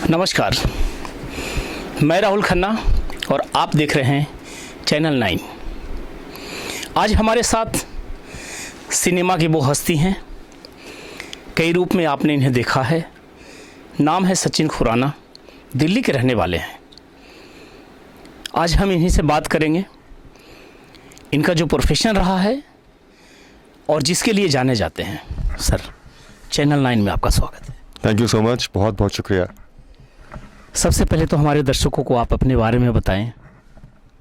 नमस्कार, मैं राहुल खन्ना और आप देख रहे हैं चैनल 9। आज हमारे साथ सिनेमा की वो हस्ती हैं, कई रूप में आपने इन्हें देखा है। नाम है सचिन खुराना, दिल्ली के रहने वाले हैं। आज हम इन्हीं से बात करेंगे, इनका जो प्रोफेशन रहा है और जिसके लिए जाने जाते हैं। सर, चैनल 9 में आपका स्वागत है। थैंक यू सो मच, बहुत बहुत शुक्रिया। सबसे पहले तो हमारे दर्शकों को आप अपने बारे में बताएं।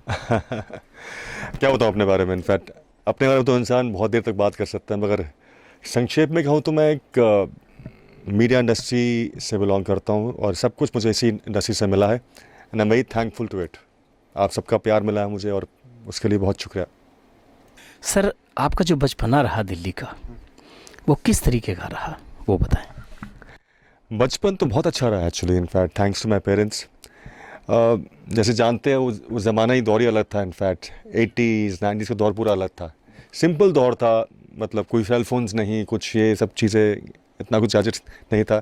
क्या बताऊँ अपने बारे में? इनफैक्ट अपने बारे में तो इंसान बहुत देर तक बात कर सकता है, मगर संक्षेप में कहूँ तो मैं एक मीडिया इंडस्ट्री से बिलोंग करता हूँ और सब कुछ मुझे इसी इंडस्ट्री से मिला है and I am very thankful to it. आप सबका प्यार मिला है मुझे और उसके लिए बहुत शुक्रिया। सर, आपका जो बचपना रहा दिल्ली का, वो किस तरीके का रहा, वो बताएं। बचपन तो बहुत अच्छा रहा actually, in fact thanks to my parents. जैसे जानते हैं वो ज़माना ही दौर ही अलग था। इनफैक्ट 80s 90s का दौर पूरा अलग था। सिंपल दौर था, मतलब कोई सेल फोन्स नहीं, कुछ ये सब चीज़ें, इतना कुछ चार्जर नहीं था।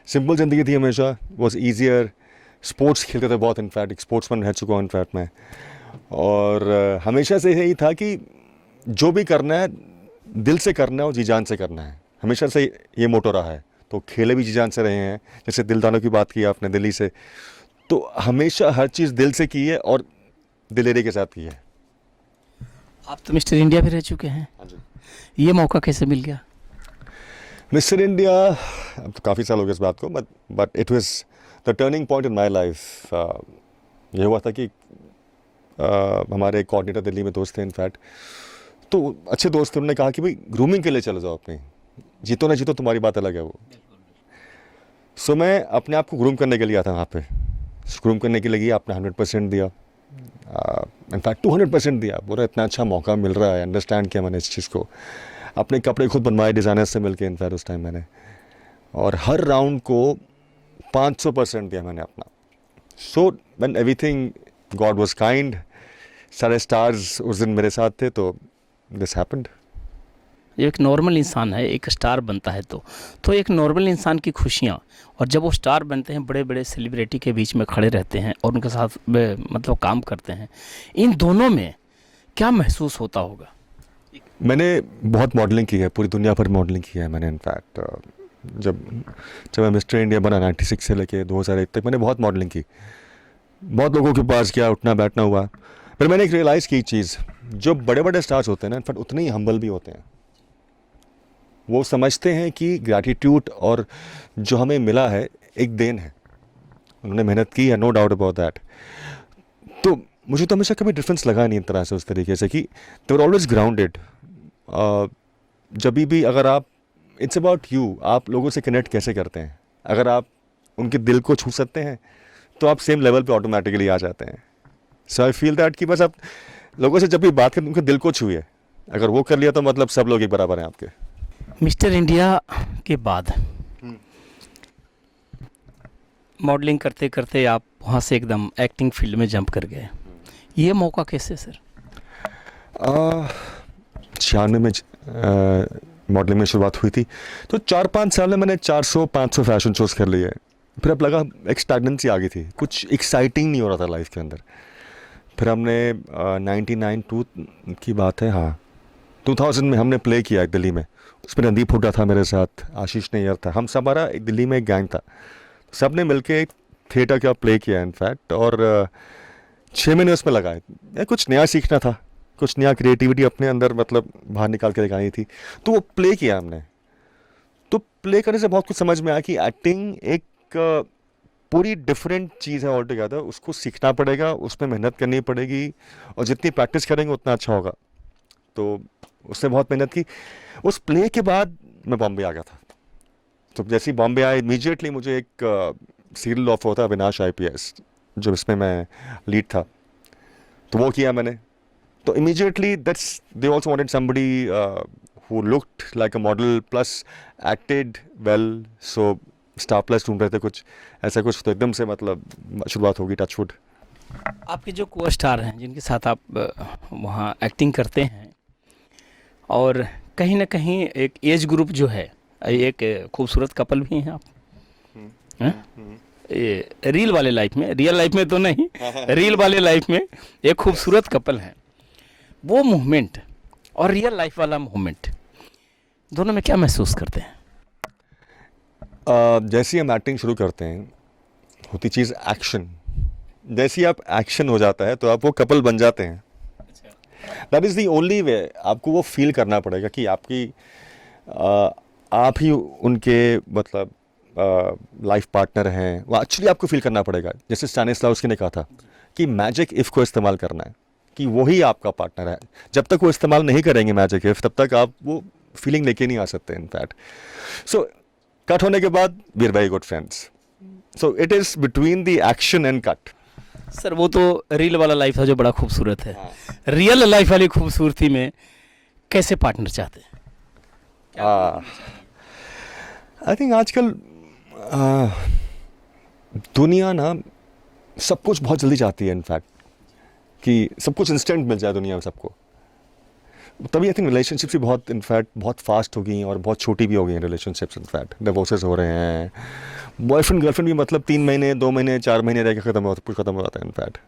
सिंपल ज़िंदगी थी हमेशा, वॉज ईजियर। स्पोर्ट्स खेलते थे बहुत, इनफैक्ट एक स्पोर्ट्समैन रह चुका हूँ इनफैक्ट मैं। और हमेशा से यही था कि जो भी करना है दिल से करना है और जी जान से करना है, हमेशा से ये मोटो रहा है। तो खेले भी जी जान से रहे हैं, जैसे दिलदारों की बात की आपने दिल्ली से, तो हमेशा हर चीज़ दिल से की है और दिलेरी के साथ की है। आप तो मिस्टर इंडिया भी रह चुके हैं। हाँ जी। ये ये मौका कैसे मिल गया? मिस्टर इंडिया, अब तो काफ़ी साल हो गए इस बात को, but it was the turning point in my life. ये हुआ था कि हमारे एक कोऑर्डिनेटर दिल्ली में दोस्त थे इनफैक्ट, तो अच्छे दोस्त थे। उन्होंने कहा कि भाई ग्रूमिंग के लिए चले जाओ अपनी, जीतो ना जीतो तुम्हारी बात अलग है वो। सो मैं अपने आप को ग्रूम करने के लिए आया था वहाँ पे। ग्रूम करने के लिए आपने 100% दिया, इनफैक्ट 200% दिया। बोला इतना अच्छा मौका मिल रहा है, अंडरस्टैंड किया मैंने इस चीज़ को। अपने कपड़े खुद बनवाए डिज़ाइनर से मिलके इनफैक्ट उस टाइम मैंने, और हर राउंड को 500% दिया मैंने अपना। So when everything, God was kind, सारे स्टार्स उस दिन मेरे साथ थे, तो दिस हैपेंड। जो एक नॉर्मल इंसान है, एक स्टार बनता है तो एक नॉर्मल इंसान की खुशियाँ, और जब वो स्टार बनते हैं, बड़े बड़े सेलिब्रिटी के बीच में खड़े रहते हैं और उनके साथ मतलब काम करते हैं, इन दोनों में क्या महसूस होता होगा? मैंने बहुत मॉडलिंग की है, पूरी दुनिया भर मॉडलिंग की है मैंने। इनफैक्ट जब मैं मिस्टर इंडिया बना 96 से लेके 2001 तक मैंने बहुत मॉडलिंग की, बहुत लोगों के पास गया, उठना बैठना हुआ। पर मैंने एक रियलाइज़ की चीज़, जो बड़े बड़े स्टार्स होते हैं ना, इनफैक्ट उतने ही हम्बल भी होते हैं। वो समझते हैं कि ग्रैटिट्यूड और जो हमें मिला है एक देन है, उन्होंने मेहनत की है, नो डाउट अबाउट दैट। तो मुझे तो हमेशा कभी डिफरेंस लगा नहीं इन तरह से, उस तरीके से कि दे वर ऑलवेज ग्राउंडेड। जब भी अगर आप, इट्स अबाउट यू, आप लोगों से कनेक्ट कैसे करते हैं। अगर आप उनके दिल को छू सकते हैं तो आप सेम लेवल पे ऑटोमेटिकली आ जाते हैं। सो आई फील दैट कि बस आप लोगों से जब भी बात करें उनके दिल को छूए, अगर वो कर लिया तो मतलब सब लोग एक बराबर हैं आपके। मिस्टर इंडिया के बाद मॉडलिंग करते करते आप वहाँ से एकदम एक्टिंग फील्ड में जंप कर गए। ये मौका कैसे सर? 96 में मॉडलिंग में शुरुआत हुई थी, तो 4-5 साल में मैंने 400-500 फैशन शोज़ कर लिए। फिर अब लगा एक स्टैग्नेंसी आ गई थी, कुछ एक्साइटिंग नहीं हो रहा था लाइफ के अंदर। फिर हमने 99 की बात है, हाँ 2000 में हमने प्ले किया एक दिल्ली में। उसमें रणदीप हुड्डा था मेरे साथ, आशीष नैयर था, हम सब, हमारा एक दिल्ली में एक गैंग था। सब ने मिलके एक थिएटर का प्ले किया इनफैक्ट, और 6 महीने उसमें लगाए। कुछ नया सीखना था, कुछ नया क्रिएटिविटी अपने अंदर मतलब बाहर निकाल के दिखानी थी, तो वो प्ले किया हमने। तो प्ले करने से बहुत कुछ समझ में आया कि एक्टिंग एक पूरी डिफरेंट चीज़ है ऑल टुगेदर। उसको सीखना पड़ेगा, उसमें मेहनत करनी पड़ेगी, और जितनी प्रैक्टिस करेंगे उतना अच्छा होगा। तो उसने बहुत मेहनत की। उस प्ले के बाद मैं बॉम्बे आ गया था। तो जैसे ही बॉम्बे आया, इमीडिएटली मुझे एक सीरियल ऑफर होता है अविनाश IPS, जो इसमें मैं लीड था, तो वो किया मैंने। तो immediately that's, they also wanted somebody who looked like a model plus acted well, so star plus ढूंढ रहे थे कुछ ऐसा कुछ। तो एकदम से मतलब शुरुआत होगी, टचवुड। आपके जो को स्टार हैं, जिनके साथ आप वहाँ एक्टिंग करते हैं, और कहीं ना कहीं एक एज ग्रुप जो है, एक खूबसूरत कपल भी हैं आप, हैं? ये रील वाले लाइफ में, रियल लाइफ में तो नहीं, रील वाले लाइफ में एक खूबसूरत कपल है, वो मूवमेंट और रियल लाइफ वाला मूवमेंट दोनों में क्या महसूस करते हैं? जैसे ही हम एक्टिंग शुरू करते हैं होती चीज़ एक्शन। जैसे ही आप एक्शन हो जाता है तो आप वो कपल बन जाते हैं। That is the only way. आपको वो फील करना पड़ेगा कि आप ही उनके मतलब लाइफ पार्टनर हैं। वो एक्चुअली आपको फील करना पड़ेगा। जैसे स्टैनिस्लावस्की ने कहा था कि मैजिक इफ़ को इस्तेमाल करना है, कि वही आपका पार्टनर है। जब तक वो इस्तेमाल नहीं करेंगे मैजिक इफ़, तब तक आप वो फीलिंग लेके नहीं आ सकते इनफैक्ट। सो कट होने के बाद we are very good friends. So it is between the action and cut. Sir वो तो रील वाला लाइफ था जो बड़ा खूबसूरत है। रियल लाइफ वाली खूबसूरती में कैसे पार्टनर चाहते हैं? आई थिंक आजकल दुनिया ना सब कुछ बहुत जल्दी चाहती है इनफैक्ट, कि सब कुछ इंस्टेंट मिल जाए दुनिया में सबको। तभी आई थिंक रिलेशनशिप्स भी बहुत इनफैक्ट बहुत फास्ट हो गई और बहुत छोटी भी हो गई हैं रिलेशनशिप्स। इनफैक्ट डिवोर्सेस हो रहे हैं, बॉयफ्रेंड गर्लफ्रेंड भी मतलब 3 महीने 2 महीने 4 महीने रह के ख़त्म हो जाता है। In fact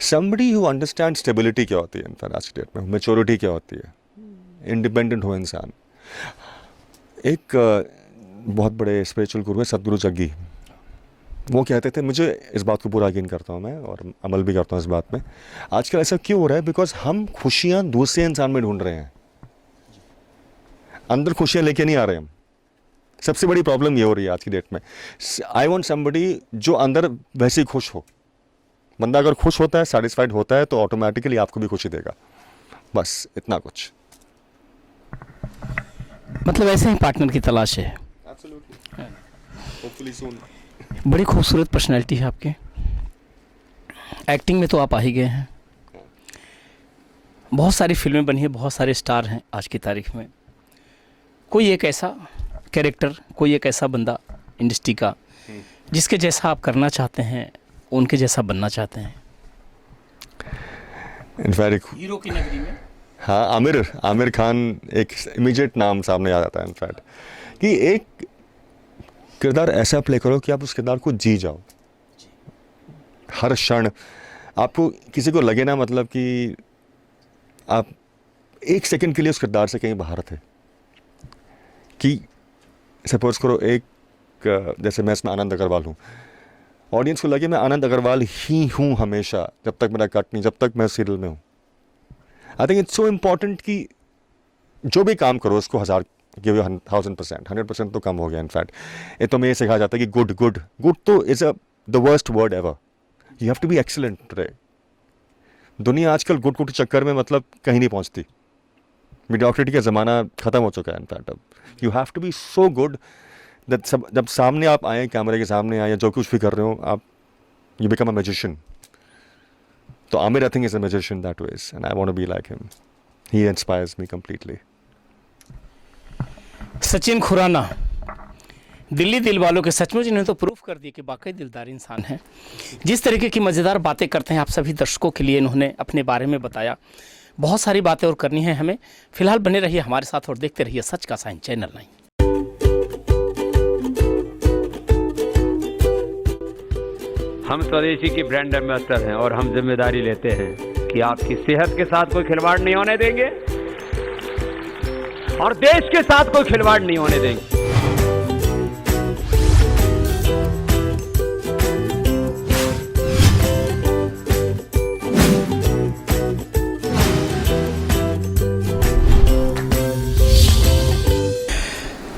somebody who understand stability क्या होती है इनफैक्ट आज की डेट में, मेच्योरिटी क्या होती है, इंडिपेंडेंट हो इंसान। एक बहुत बड़े स्पिरिचुअल गुरु है सदगुरु जग्गी, वो कहते थे, मुझे इस बात को पूरा यकीन करता हूँ मैं और अमल भी करता हूँ इस बात में। आजकल ऐसा क्यों हो रहा है? बिकॉज हम खुशियाँ दूसरे इंसान में ढूंढ रहे हैं, अंदर खुशियाँ लेके नहीं आ रहे हम। सबसे बड़ी प्रॉब्लम ये हो रही है आज की डेट में। आई वॉन्ट समबडी जो अंदर वैसे ही खुश हो। बंदा अगर खुश होता है, सेटिस्फाइड होता है, तो ऑटोमेटिकली आपको भी खुशी देगा। बस इतना कुछ। मतलब ऐसे ही पार्टनर की तलाश है। Hopefully soon. बड़ी खूबसूरत पर्सनैलिटी है आपकी। एक्टिंग में तो आप आ ही गए हैं, बहुत सारी फिल्में बनी हैं, बहुत सारे स्टार हैं आज की तारीख में। कोई एक ऐसा कैरेक्टर, कोई एक ऐसा बंदा इंडस्ट्री का जिसके जैसा आप करना चाहते हैं, उनके जैसा बनना चाहते हैं? इनफैक्ट हीरो की नगरी में हाँ, आमिर खान एक इमीडिएट नाम सामने आ जाता है इनफैक्ट, कि एक किरदार ऐसा प्ले करो कि आप उस किरदार को जी जाओ। हर क्षण आपको किसी को लगे ना मतलब कि आप 1 सेकंड के लिए उस किरदार से कहीं बाहर थे। कि सपोज करो एक जैसे मैं इसमें आनंद अग्रवाल हूँ, ऑडियंस को लगे मैं आनंद अग्रवाल ही हूँ हमेशा, जब तक मेरा कट नहीं, जब तक मैं सीरियल में हूँ। I think it's so important कि जो भी काम करो उसको 1000% 100% तो कम हो गया इनफैक्ट। ये तो मैं ये सिखाया जाता है कि गुड तो is the worst word ever. You have to be excellent today. दुनिया आजकल गुड के चक्कर में मतलब कहीं नहीं पहुंचती। मीडियोक्रिटी का ज़माना ख़त्म हो चुका है इनफैक्ट। अब you have to be so good that जब सामने आप आए, कैमरे के सामने आए या जो कुछ भी कर रहे हो आप, यू बिकम अ मैजिशियन। तो Aamir I think is a magician that was and I want to be like him. He inspires me completely. Sachin Khurana, Delhi दिल वालों के सचमुच इन्होंने तो प्रूफ कर दिया कि वाकई दिलदार इंसान है। जिस तरीके की मज़ेदार बातें करते हैं आप सभी दर्शकों के लिए इन्होंने अपने बारे में बताया। बहुत सारी बातें और करनी है हमें। फिलहाल बने रहिए हमारे साथ और देखते रहिए सच का साइन चैनल 9। हम स्वदेशी की ब्रांड एम्बेसडर हैं और हम जिम्मेदारी लेते हैं कि आपकी सेहत के साथ कोई खिलवाड़ नहीं होने देंगे और देश के साथ कोई खिलवाड़ नहीं होने देंगे।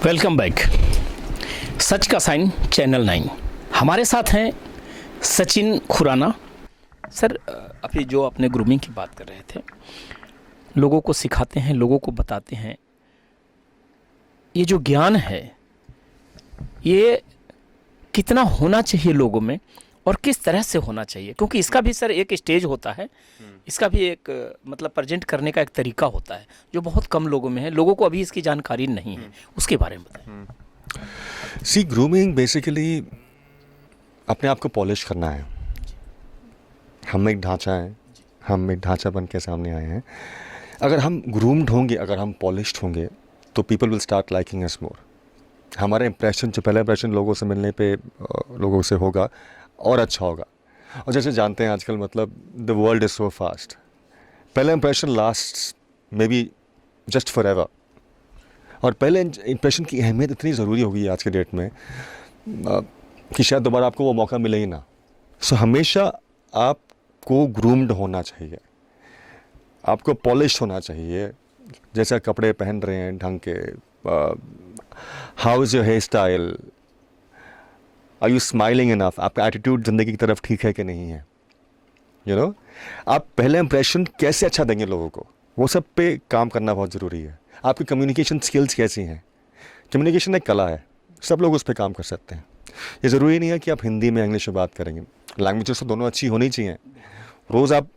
वेलकम बैक, सच का साइन चैनल 9। हमारे साथ हैं सचिन खुराना। सर अभी जो आपने ग्रूमिंग की बात कर रहे थे, लोगों को सिखाते हैं, लोगों को बताते हैं, ये जो ज्ञान है ये कितना होना चाहिए लोगों में और किस तरह से होना चाहिए? क्योंकि इसका भी सर एक स्टेज होता है, इसका भी एक मतलब प्रेजेंट करने का एक तरीका होता है जो बहुत कम लोगों में है। लोगों को अभी इसकी जानकारी नहीं है, उसके बारे में बताएं। सी ग्रूमिंग बेसिकली अपने आप को पॉलिश करना है। हम एक ढांचा है, हम एक ढांचा बन के सामने आए हैं। अगर हम ग्रूम्ड होंगे, अगर हम पॉलिश्ड होंगे तो people will start liking us more. हमारा इम्प्रेशन जो पहला इम्प्रेशन लोगों से मिलने पे लोगों से होगा और अच्छा होगा। और जैसे जानते हैं आजकल मतलब the world is so fast, पहला impression last may be just forever. और पहले इम्प्रेशन की अहमियत इतनी ज़रूरी होगी आज के डेट में कि शायद दोबारा आपको वो मौका मिले ही ना। सो हमेशा आपको ग्रूम्ड होना चाहिए, आपको पॉलिश होना चाहिए, जैसा कपड़े पहन रहे हैं ढंग के, how is your hair style, are you smiling enough, आपका एटीट्यूड ज़िंदगी की तरफ ठीक है कि नहीं है, यू नो। आप पहले इंप्रेशन कैसे अच्छा देंगे लोगों को, वो सब पे काम करना बहुत ज़रूरी है। आपकी कम्युनिकेशन स्किल्स कैसी हैं, कम्युनिकेशन एक कला है, सब लोग उस पर काम कर सकते हैं। ये ज़रूरी नहीं है कि आप हिंदी में इंग्लिश में बात करेंगे, लैंग्वेजेस तो दोनों अच्छी होनी चाहिए। रोज़ आप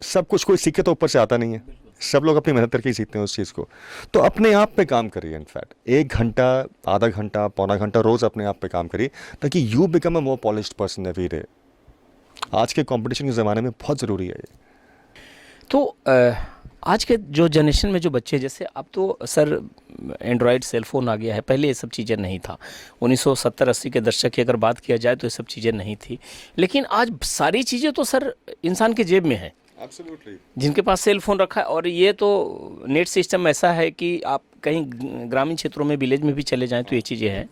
सब कुछ कोई सीखे तो ऊपर से आता नहीं है, सब लोग अपनी मेहनत करके ही सीखते हैं उस चीज़ को। तो अपने आप पे काम करिए, इनफैक्ट 1 घंटा, आधा घंटा, पौना घंटा रोज़ अपने आप पे काम करिए, ताकि you become a more polished person every day. आज के कंपटीशन के ज़माने में बहुत ज़रूरी है ये। तो आज के जो जनरेशन में जो बच्चे, जैसे अब तो सर एंड्रॉयड सेलफोन आ गया है, पहले ये सब चीज़ें नहीं था। 1970-80 के दशक की अगर बात किया जाए तो ये सब चीज़ें नहीं थी, लेकिन आज सारी चीज़ें तो सर इंसान के जेब में है। Absolutely. जिनके पास सेल फोन रखा है, और ये तो नेट सिस्टम ऐसा है कि आप कहीं ग्रामीण क्षेत्रों में, विलेज में भी चले जाएं तो ये चीज़ें हैं।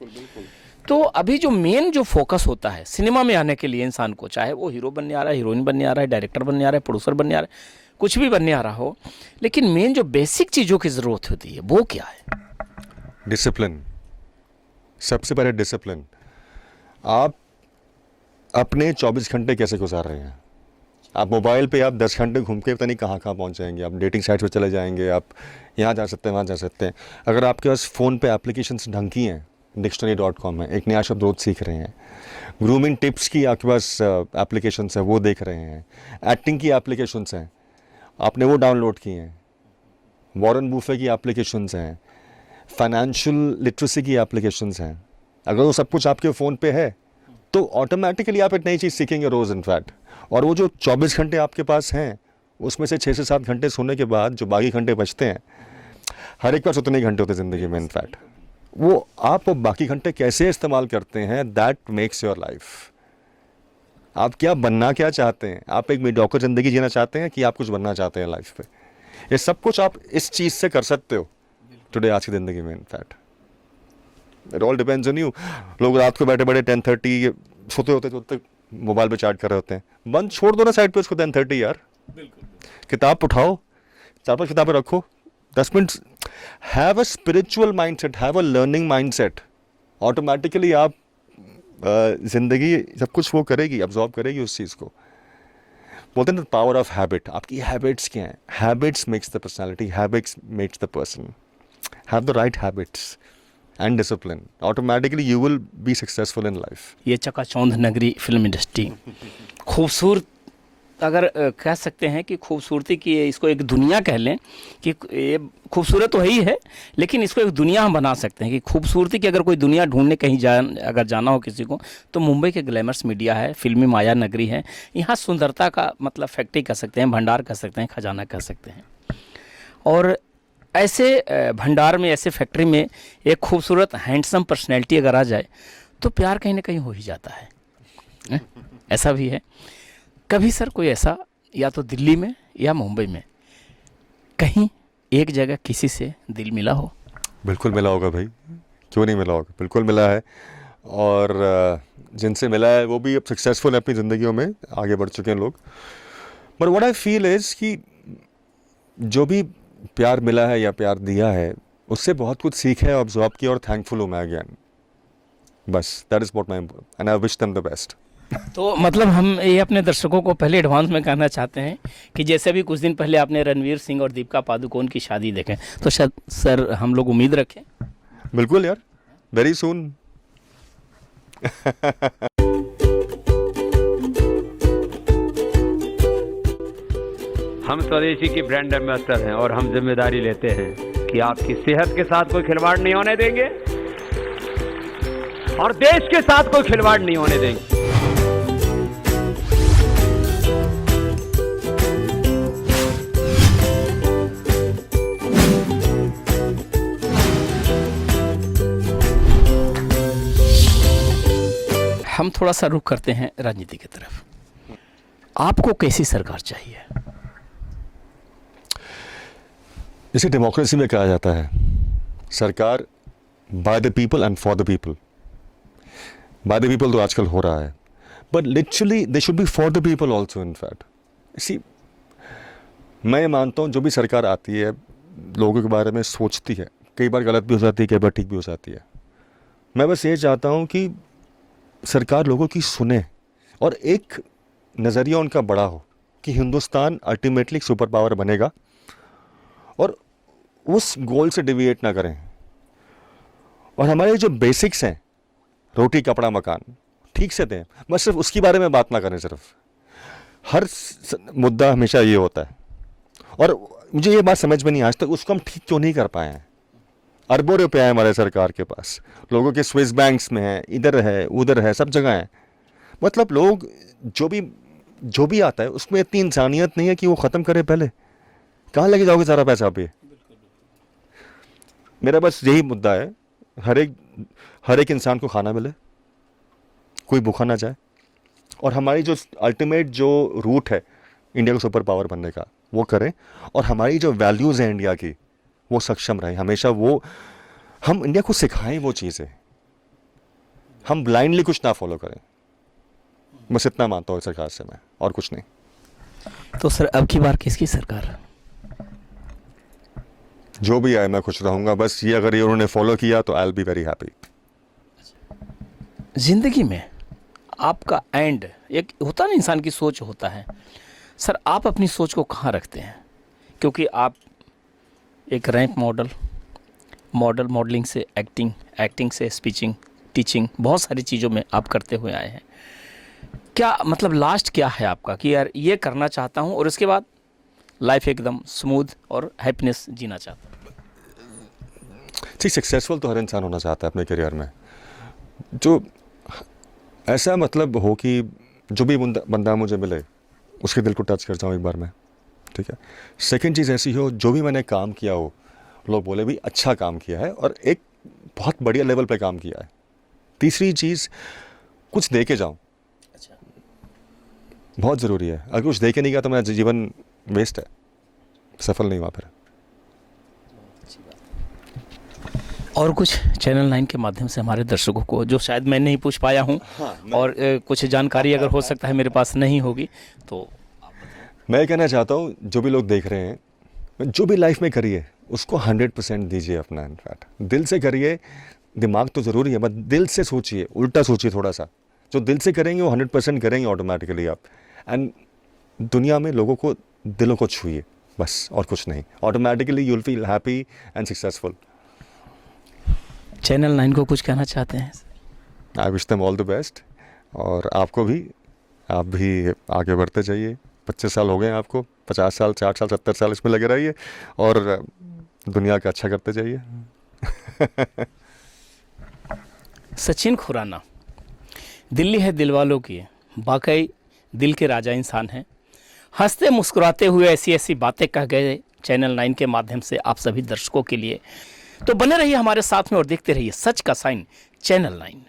तो अभी जो मेन जो फोकस होता है सिनेमा में आने के लिए इंसान को, चाहे वो हीरो बनने आ रहा है, हीरोइन बनने आ रहा है, डायरेक्टर बनने आ रहा है, प्रोड्यूसर बनने आ रहा है, कुछ भी बनने आ रहा हो, लेकिन मेन जो बेसिक चीज़ों की ज़रूरत होती है वो क्या है? डिसिप्लिन, सबसे पहले डिसिप्लिन। आप अपने 24 घंटे कैसे गुजार रहे हैं? आप मोबाइल पे आप 10 घंटे घूम के पता नहीं कहाँ कहाँ पहुँच जाएंगे। आप डेटिंग साइट पे चले जाएंगे, आप यहाँ जा सकते हैं, वहाँ जा सकते हैं। अगर आपके पास फ़ोन पे एप्लीकेशंस ढंग की हैं, dictionary.com है, एक नया शब्द रोज सीख रहे हैं, ग्रूमिंग टिप्स की आपके पास एप्लीकेशंस है वो देख रहे हैं, एक्टिंग की एप्लीकेशंस हैं आपने वो डाउनलोड की हैं, वॉरेन बूफे की एप्लीकेशंस हैं, फाइनेंशियल लिटरेसी की एप्लीकेशंस हैं। अगर वो सब कुछ आपके फ़ोन पे है तो ऑटोमेटिकली आप एक नई चीज़ सीखेंगे रोज़, इनफैक्ट। और वो जो 24 घंटे आपके पास हैं, उसमें से 6 से 7 घंटे सोने के बाद जो बाकी घंटे बचते हैं, हर एक पास उतने ही घंटे होते हैं ज़िंदगी में, इनफैक्ट। वो आप बाकी घंटे कैसे इस्तेमाल करते हैं, दैट मेक्स योर लाइफ। आप क्या बनना क्या चाहते हैं? आप एक मीडियोकर ज़िंदगी जीना चाहते हैं कि आप कुछ बनना चाहते हैं लाइफ पे? ये सब कुछ आप इस चीज़ से कर सकते हो टुडे, आज की ज़िंदगी में, in fact. It all depends on you. लोग रात को बैठे बैठे 10:30 सोते होते तो तक मोबाइल पे चैट कर रहे होते हैं। बंद छोड़ दो ना साइड पे उसको 10:30 यार। किताब उठाओ, 4-5 किताबें रखो, 10 minute. Have a spiritual mindset, have a learning mindset. Automatically आप ज़िंदगी सब कुछ वो करेगी, अब्जॉर्ब करेगी उस चीज़ को। बोलते हैं पावर ऑफ हैबिट। आपकी हैबिट्स क्या हैं? Habits makes the personality, habits makes the person. Have the right habits and discipline, automatically you will be successful in life. ये चकाचौंध नगरी फिल्म इंडस्ट्री, खूबसूरत, अगर कह सकते हैं कि खूबसूरती की इसको एक दुनिया कह लें, कि ये खूबसूरत तो ही है, लेकिन इसको एक दुनिया हम बना सकते हैं कि खूबसूरती की अगर कोई दुनिया ढूंढने कहीं अगर जाना हो किसी को, तो मुंबई के ग्लैमर्स मीडिया है, फिल्मी माया नगरी है। यहाँ सुंदरता का मतलब फैक्ट्री कह सकते हैं, भंडार कह सकते हैं, खजाना कह सकते हैं। और ऐसे भंडार में, ऐसे फैक्ट्री में एक खूबसूरत हैंडसम पर्सनैलिटी अगर आ जाए तो प्यार कहीं ना कहीं हो ही जाता है। ऐसा भी है। कभी सर कोई ऐसा, या तो दिल्ली में या मुंबई में, कहीं एक जगह किसी से दिल मिला हो? बिल्कुल मिला होगा भाई, क्यों नहीं मिला होगा, बिल्कुल मिला है। और जिनसे मिला है वो भी अब सक्सेसफुल है अपनी ज़िंदगियों में, आगे बढ़ चुके हैं लोग। But what I feel is कि जो भी प्यार मिला है या प्यार दिया है, उससे बहुत कुछ सीखा है, ऑब्जॉर्व किया, और थैंकफुल हूँ मैं अगेन। बस that is what my, and I wish them the best. तो मतलब हम ये अपने दर्शकों को पहले एडवांस में कहना चाहते हैं कि जैसे भी कुछ दिन पहले आपने रणवीर सिंह और दीपिका पादुकोण की शादी देखें, तो शायद सर हम लोग उम्मीद रखें। बिल्कुल यार, वेरी सून। हम स्वदेशी की ब्रांड एम्बेसडर हैं और हम जिम्मेदारी लेते हैं कि आपकी सेहत के साथ कोई खिलवाड़ नहीं होने देंगे और देश के साथ कोई खिलवाड़ नहीं होने देंगे। हम थोड़ा सा रुख करते हैं राजनीति की तरफ। आपको कैसी सरकार चाहिए? जैसे डेमोक्रेसी में कहा जाता है, सरकार by the people and for the people. By the people तो आजकल हो रहा है, but literally they should be for the people also. In fact see, मैं मानता हूँ जो भी सरकार आती है लोगों के बारे में सोचती है, कई बार गलत भी हो जाती है, कई बार ठीक भी हो जाती है। मैं बस ये चाहता हूँ कि सरकार लोगों की सुने और एक नज़रिया उनका बड़ा हो कि हिंदुस्तान अल्टीमेटली सुपर पावर बनेगा, और उस गोल से डिविएट ना करें। और हमारे जो बेसिक्स हैं, रोटी कपड़ा मकान, ठीक से दें, बस सिर्फ उसके बारे में बात ना करें। सिर्फ हर मुद्दा हमेशा ये होता है, और मुझे ये बात समझ में नहीं आज तक उसको हम ठीक क्यों नहीं कर पाए हैं। अरबों रुपए हैं हमारे सरकार के पास, लोगों के स्विस बैंक्स में है, इधर है उधर है, सब जगह है। मतलब लोग जो भी आता है उसमें इतनी इंसानियत नहीं है कि वो ख़त्म करे। पहले कहाँ लेके जाओगे सारा पैसा आप? ये मेरा बस यही मुद्दा है, हर एक इंसान को खाना मिले, कोई भूखा ना जाए, और हमारी जो अल्टीमेट जो रूट है इंडिया को सुपर पावर बनने का वो करें, और हमारी जो वैल्यूज़ हैं इंडिया की वो सक्षम रहे हमेशा। वो हम इंडिया को सिखाएं वो चीज़ें, हम ब्लाइंडली कुछ ना फॉलो करें। बस इतना मानता हूँ सरकार से मैं, और कुछ नहीं। तो सर अब की बार किसकी सरकार? जो भी आए मैं खुश रहूँगा। बस ये अगर ये उन्होंने फॉलो किया तो I will be very happy. ज़िंदगी में आपका एंड एक होता ना, इंसान की सोच होता है। सर आप अपनी सोच को कहाँ रखते हैं? क्योंकि आप एक रैंप मॉडलिंग से एक्टिंग से स्पीचिंग, टीचिंग, बहुत सारी चीज़ों में आप करते हुए आए हैं। क्या मतलब लास्ट क्या है आपका कि यार ये करना चाहता हूँ और उसके बाद लाइफ एकदम स्मूथ और हैप्पीनेस जीना चाहता हूँ? ठीक, सक्सेसफुल तो हर इंसान होना चाहता है अपने करियर में। जो ऐसा मतलब हो कि जो भी बंदा मुझे मिले उसके दिल को टच कर जाऊँ एक बार मैं, ठीक है। सेकंड चीज़ ऐसी हो, जो भी मैंने काम किया हो लोग बोले भी अच्छा काम किया है और एक बहुत बढ़िया लेवल पे काम किया है। तीसरी चीज़, कुछ दे के जाऊँ। अच्छा, बहुत ज़रूरी है। अगर कुछ दे के नहीं गया तो मेरा जीवन वेस्ट है, सफल नहीं हुआ फिर। और कुछ चैनल 9 के माध्यम से हमारे दर्शकों को जो शायद मैं नहीं पूछ पाया हूँ, और कुछ जानकारी अगर हो सकता है मेरे पास नहीं होगी तो मैं कहना चाहता हूँ जो भी लोग देख रहे हैं, जो भी लाइफ में करिए उसको 100% दीजिए अपना। इनफैक्ट दिल से करिए। दिमाग तो ज़रूरी है, बट दिल से सोचिए, उल्टा सोचिए थोड़ा सा। जो दिल से करेंगे वो 100% करेंगे ऑटोमेटिकली आप। एंड दुनिया में लोगों को दिलों को छूइए बस, और कुछ नहीं। Automatically you will feel happy and successful. Channel 9 को कुछ कहना चाहते हैं? I wish them all the best, और आपको भी, आप भी आगे बढ़ते जाइए। 25 साल हो गए हैं आपको, 50 साल, 60 साल, 70 साल इसमें लगे रहिए और दुनिया का अच्छा करते जाइए। सचिन खुराना, दिल्ली है दिल वालों की, वाकई दिल के राजा इंसान हैं। हंसते मुस्कुराते हुए ऐसी ऐसी बातें कह गए चैनल 9 के माध्यम से आप सभी दर्शकों के लिए। तो बने रहिए हमारे साथ में और देखते रहिए सच का साइन चैनल 9।